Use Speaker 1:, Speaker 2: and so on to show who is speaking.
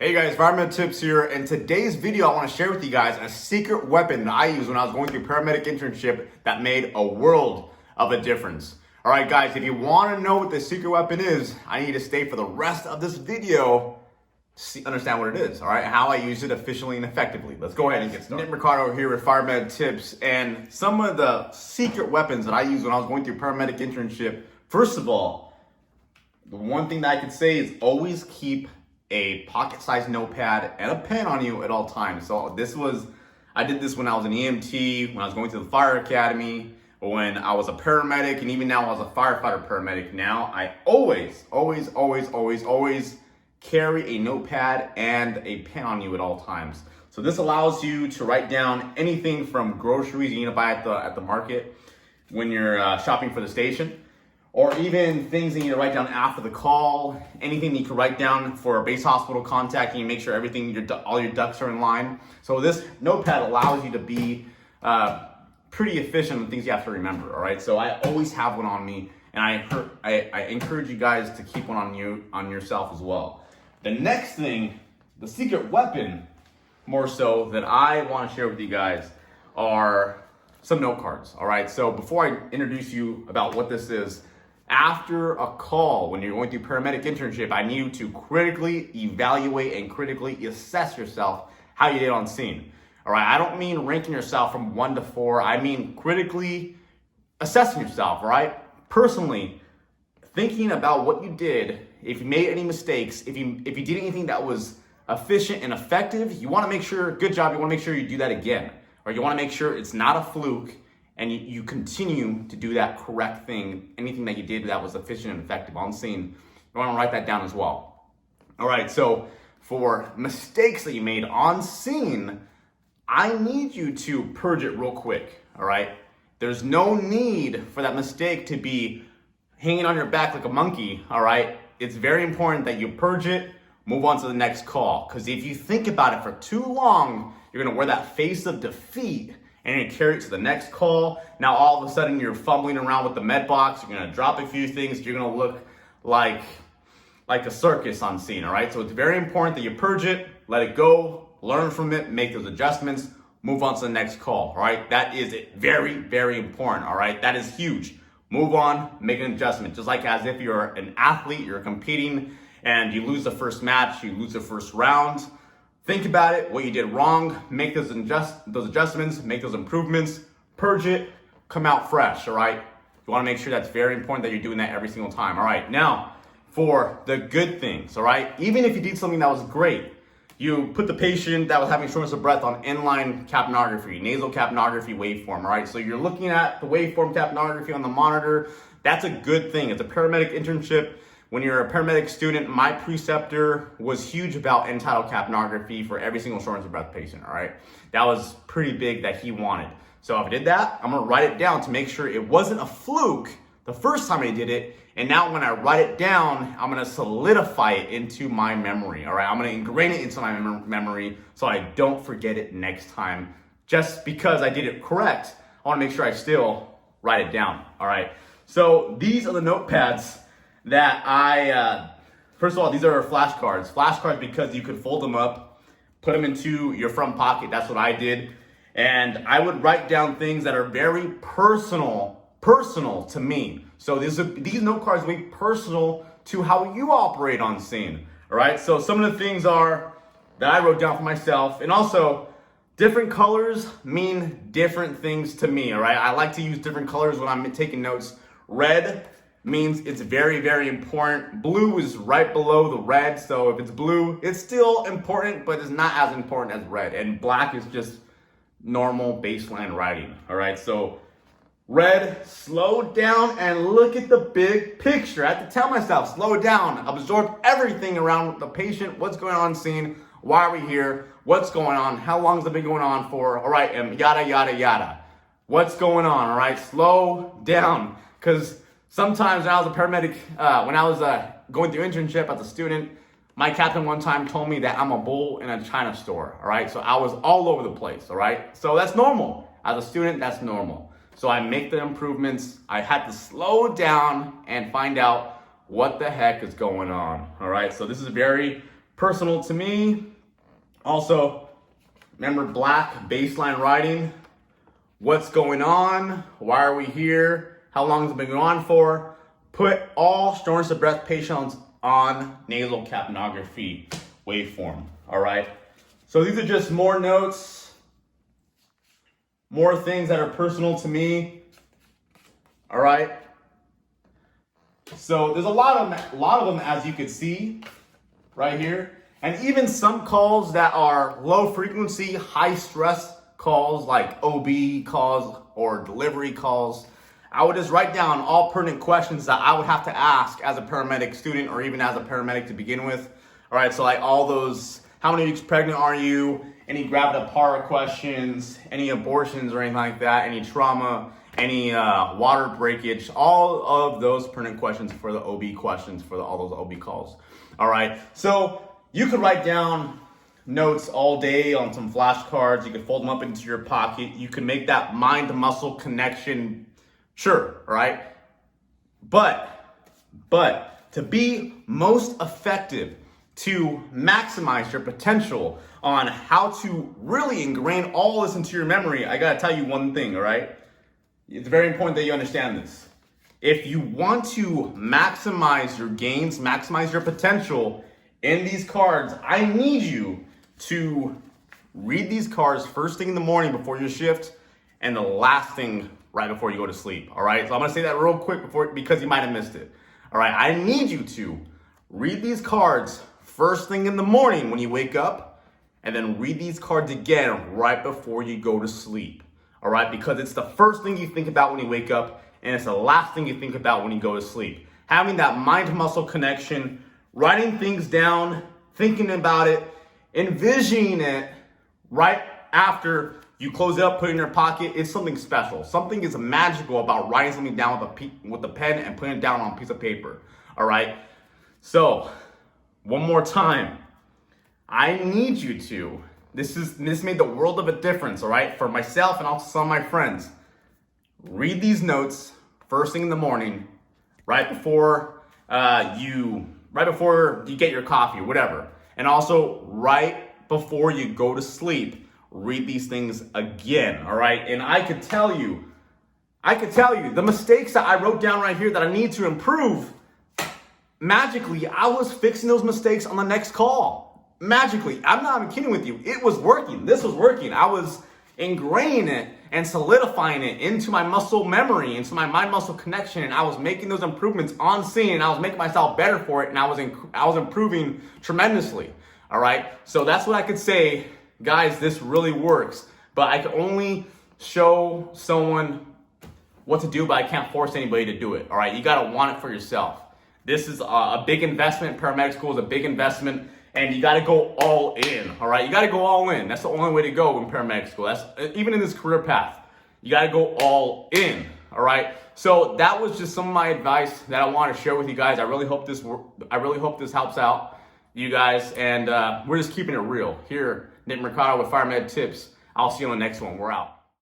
Speaker 1: Hey guys, environmental tips here. In today's video, I want to share with you guys a secret weapon that I used when I was going through paramedic internship that made a world of a difference. All right, guys, if you want to know what the secret weapon is, I need you to stay for the rest of this video to understand what it is, all right, how I use it efficiently and effectively. Let's go ahead and get started. Nick Ricardo here with Firemed Tips, and some of the secret weapons that I used when I was going through paramedic internship. First of all, the one thing that I could say is always keep a pocket-sized notepad and a pen on you at all times. So I did this when I was an EMT, when I was going to the fire academy, when I was a paramedic, and even now as a firefighter paramedic. Now I always carry a notepad and a pen on you at all times. So this allows you to write down anything from groceries you need to buy at the market when you're shopping for the station, or even things that you need to write down after the call, anything you can write down for a base hospital contact, and you make sure all your ducks are in line. So this notepad allows you to be pretty efficient with things you have to remember, all right? So I always have one on me, and I encourage you guys to keep one on yourself as well. The next thing, the secret weapon, more so, that I want to share with you guys are some note cards, all right? So before I introduce you about what this is, after a call, when you're going through paramedic internship, I need you to critically evaluate and critically assess yourself how you did on scene. All right, I don't mean ranking yourself from 1 to 4. I mean critically assessing yourself, all right? Personally, thinking about what you did, if you made any mistakes, if you did anything that was efficient and effective, you want to make sure, good job, you want to make sure you do that again. Or you want to make sure it's not a fluke, and you continue to do that correct thing. Anything that you did that was efficient and effective on scene, you want to write that down as well. All right, so for mistakes that you made on scene, I need you to purge it real quick, all right? There's no need for that mistake to be hanging on your back like a monkey, all right? It's very important that you purge it, move on to the next call, because if you think about it for too long, you're gonna wear that face of defeat, and you're gonna carry it to the next call. Now all of a sudden you're fumbling around with the med box, you're gonna drop a few things, you're gonna look like a circus on scene, all right? So it's very important that you purge it, let it go, learn from it, make those adjustments, move on to the next call, all right? That is very, very important, all right? That is huge. Move on, make an adjustment. Just like as if you're an athlete, you're competing, and you lose the first match, you lose the first round. Think about it, what you did wrong, make those adjustments, make those improvements, purge it, come out fresh, all right? You wanna make sure that's very important that you're doing that every single time, all right? Now, for the good things, all right? Even if you did something that was great, you put the patient that was having shortness of breath on inline capnography, nasal capnography waveform, all right? So you're looking at the waveform capnography on the monitor. That's a good thing. It's a paramedic internship. When you're a paramedic student, my preceptor was huge about end-tidal capnography for every single shortness of breath patient, all right? That was pretty big that he wanted. So if I did that, I'm gonna write it down to make sure it wasn't a fluke the first time I did it, and now when I write it down, I'm gonna solidify it into my memory, all right? I'm gonna ingrain it into my memory so I don't forget it next time. Just because I did it correct, I wanna make sure I still write it down, all right? So these are the notepads that first of all, these are flashcards. Flashcards because you could fold them up, put them into your front pocket. That's what I did. And I would write down things that are very personal to me. So these note cards will be personal to how you operate on scene, all right? So some of the things are that I wrote down for myself, and also different colors mean different things to me, all right? I like to use different colors when I'm taking notes. Red means it's very, very important. Blue is right below the red, so if it's blue, it's still important, but it's not as important as red. And black is just normal baseline writing, all right? So red, slow down and look at the big picture. I have to tell myself, slow down, absorb everything around the patient, what's going on scene, why are we here, what's going on, how long has it been going on for, all right, and yada, yada, yada. What's going on, all right? Slow down, because sometimes when I was a paramedic, when I was going through internship as a student, my captain one time told me that I'm a bull in a China store, all right? So I was all over the place, all right? So that's normal. As a student, that's normal. So I make the improvements. I had to slow down and find out what the heck is going on, all right? So this is very personal to me. Also, remember black baseline writing. What's going on? Why are we here? How long has it been going on for? Put all shortness of breath patients on nasal capnography waveform, all right? So these are just more notes, more things that are personal to me, all right? So there's a lot of them as you can see right here. And even some calls that are low frequency, high stress calls like OB calls or delivery calls, I would just write down all pertinent questions that I would have to ask as a paramedic student or even as a paramedic to begin with. All right, so like all those, how many weeks pregnant are you? Any gravida para questions, any abortions or anything like that, any trauma, any water breakage, all of those pertinent questions for the OB questions, for all those OB calls. All right, so you could write down notes all day on some flashcards. You could fold them up into your pocket. You can make that mind-to-muscle connection, sure, all right? But to be most effective, to maximize your potential on how to really ingrain all this into your memory, I gotta tell you one thing, all right? It's very important that you understand this. If you want to maximize your gains, maximize your potential in these cards, I need you to read these cards first thing in the morning before your shift and the last thing right before you go to sleep, all right? So I'm gonna say that real quick because you might have missed it, all right? I need you to read these cards first thing in the morning when you wake up, and then read these cards again right before you go to sleep, all right? Because it's the first thing you think about when you wake up, and it's the last thing you think about when you go to sleep. Having that mind-muscle connection, writing things down, thinking about it, envisioning it right after you close it up, put it in your pocket, it's something special. Something is magical about writing something down with a pen and putting it down on a piece of paper, all right? So, one more time, I need you to, this made the world of a difference, all right? For myself and also some of my friends. Read these notes first thing in the morning, right before you get your coffee or whatever. And also right before you go to sleep, read these things again, all right? And I could tell you the mistakes that I wrote down right here that I need to improve, magically, I was fixing those mistakes on the next call. Magically, I'm not even kidding with you. It was working. This was working. I was ingraining it and solidifying it into my muscle memory, into my mind-muscle connection, and I was making those improvements on scene, and I was making myself better for it, and I was improving tremendously. All right, so that's what I could say, guys. This really works, but I can only show someone what to do, but I can't force anybody to do it. All right, you gotta want it for yourself. This is a big investment. Paramedic school is a big investment, and you got to go all in, all right? You got to go all in. That's the only way to go in paramedic school. That's even in this career path. You got to go all in, all right? So that was just some of my advice that I want to share with you guys. I really hope this helps out you guys, and we're just keeping it real. Here, Nick Mercado with Fire Med Tips. I'll see you on the next one. We're out.